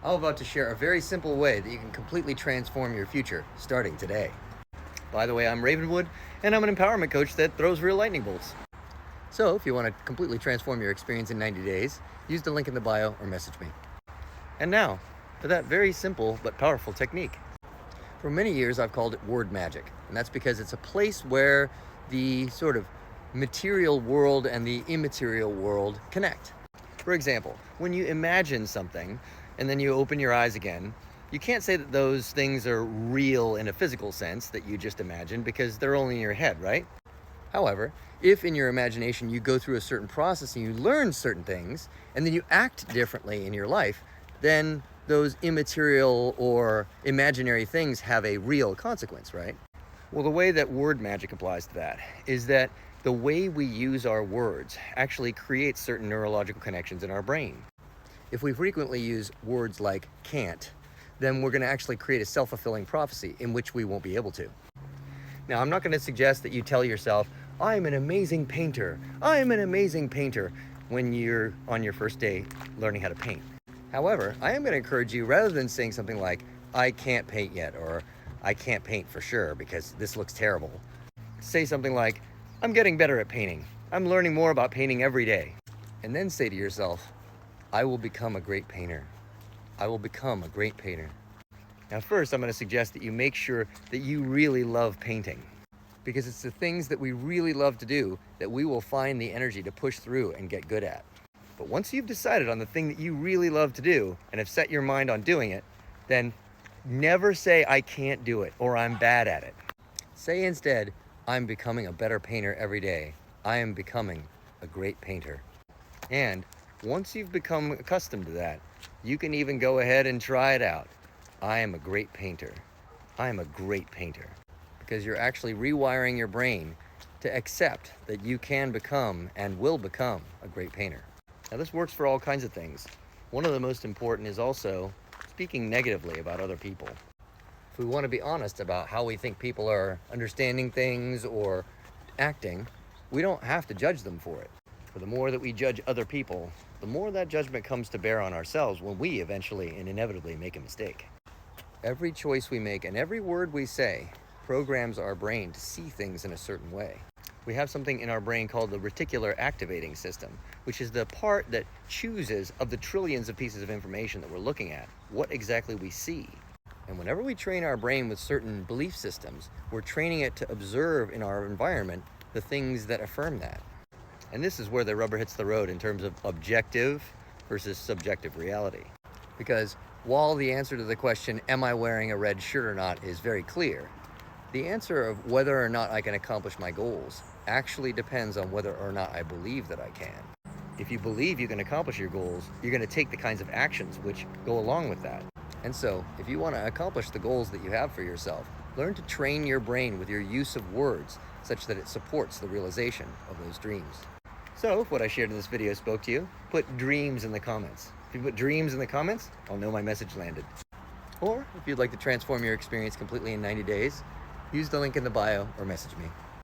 I'm about to share a very simple way that you can completely transform your future starting today. By the way, I'm Ravenwood, and I'm an empowerment coach that throws real lightning bolts. So if you want to completely transform your experience in 90 days, use the link in the bio or message me. And now, for that very simple but powerful technique. For many years, I've called it word magic, and that's because it's a place where the sort of material world and the immaterial world connect. For example, when you imagine something and then you open your eyes again, you can't say that those things are real in a physical sense that you just imagined because they're only in your head, right? However, if in your imagination you go through a certain process and you learn certain things and then you act differently in your life, then those immaterial or imaginary things have a real consequence, right? Well, the way that word magic applies to that is that the way we use our words actually creates certain neurological connections in our brain. If we frequently use words like can't, then we're going to actually create a self-fulfilling prophecy in which we won't be able to. Now, I'm not going to suggest that you tell yourself, I'm an amazing painter, I'm an amazing painter, when you're on your first day learning how to paint. However, I am going to encourage you, rather than saying something like, I can't paint yet, or I can't paint for sure because this looks terrible, say something like, I'm getting better at painting. I'm learning more about painting every day. And then say to yourself, I will become a great painter. I will become a great painter. Now first, I'm going to suggest that you make sure that you really love painting, because it's the things that we really love to do that we will find the energy to push through and get good at. But once you've decided on the thing that you really love to do and have set your mind on doing it, then never say I can't do it or I'm bad at it. Say instead, I'm becoming a better painter every day. I am becoming a great painter. And once you've become accustomed to that, you can even go ahead and try it out. I am a great painter. I am a great painter. Because you're actually rewiring your brain to accept that you can become and will become a great painter. Now this works for all kinds of things. One of the most important is also speaking negatively about other people. If we want to be honest about how we think people are understanding things or acting, we don't have to judge them for it. For the more that we judge other people, the more that judgment comes to bear on ourselves when we eventually and inevitably make a mistake. Every choice we make and every word we say programs our brain to see things in a certain way. We have something in our brain called the reticular activating system, which is the part that chooses, of the trillions of pieces of information that we're looking at, what exactly we see. And whenever we train our brain with certain belief systems, we're training it to observe in our environment the things that affirm that. And this is where the rubber hits the road in terms of objective versus subjective reality. Because while the answer to the question, am I wearing a red shirt or not, is very clear, the answer of whether or not I can accomplish my goals actually depends on whether or not I believe that I can. If you believe you can accomplish your goals, you're going to take the kinds of actions which go along with that. And so, if you want to accomplish the goals that you have for yourself, learn to train your brain with your use of words such that it supports the realization of those dreams. So, if what I shared in this video spoke to you, put dreams in the comments. If you put dreams in the comments, I'll know my message landed. Or, if you'd like to transform your experience completely in 90 days, use the link in the bio or message me.